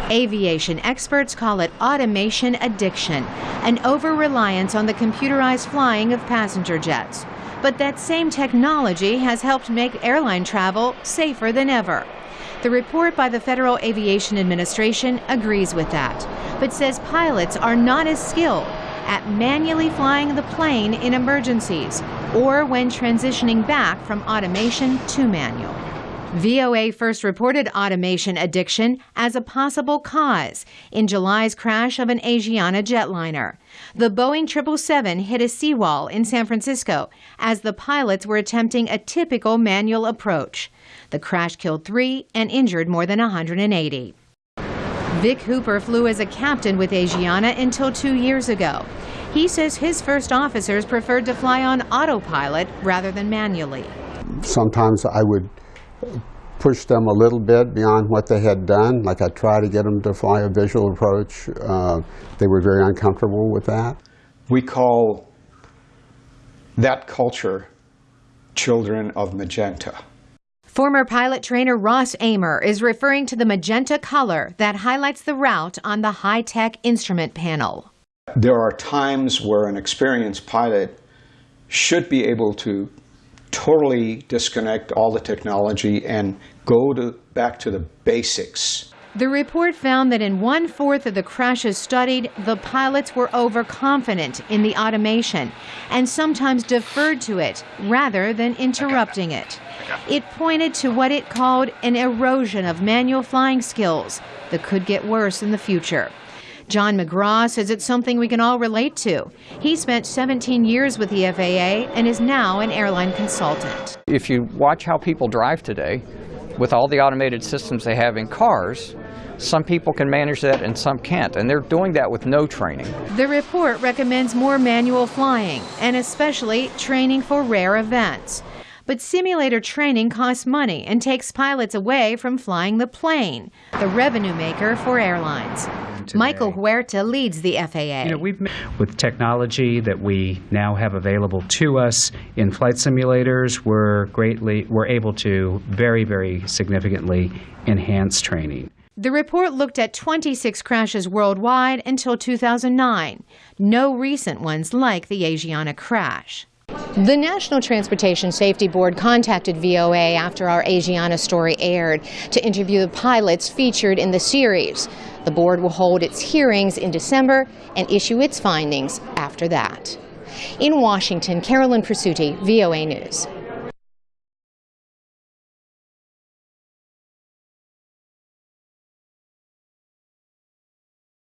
Aviation experts call it automation addiction, an over-reliance on the computerized flying of passenger jets. But that same technology has helped make airline travel safer than ever. The report by the Federal Aviation Administration agrees with that, but says pilots are not as skilled at manually flying the plane in emergencies or when transitioning back from automation to manual. VOA first reported automation addiction as a possible cause in July's crash of an Asiana jetliner. The Boeing 777 hit a seawall in San Francisco as the pilots were attempting a typical manual approach. The crash killed 3 and injured more than 180. Vic Hooper flew as a captain with Asiana until 2 years ago. He says his first officers preferred to fly on autopilot rather than manually. Sometimes I would push them a little bit beyond what they had done. Like I try to get them to fly a visual approach. They were very uncomfortable with that. We call that culture children of magenta. Former pilot trainer Ross Amer is referring to the magenta color that highlights the route on the high-tech instrument panel. There are times where an experienced pilot should be able to totally disconnect all the technology and go back to the basics. The report found that in 1/4 of the crashes studied, the pilots were overconfident in the automation and sometimes deferred to it rather than interrupting it. It pointed to what it called an erosion of manual flying skills that could get worse in the future. John McGraw says it's something we can all relate to. He spent 17 years with the FAA and is now an airline consultant. If you watch how people drive today, with all the automated systems they have in cars, some people can manage that and some can't, and they're doing that with no training. The report recommends more manual flying, and especially training for rare events. But simulator training costs money and takes pilots away from flying the plane, the revenue maker for airlines. Michael Huerta leads the FAA. With technology that we now have available to us in flight simulators, we're able to very, very significantly enhance training. The report looked at 26 crashes worldwide until 2009. No recent ones like the Asiana crash. The National Transportation Safety Board contacted VOA after our Asiana story aired to interview the pilots featured in the series. The board will hold its hearings in December and issue its findings after that. In Washington, Carolyn Presutti, VOA News.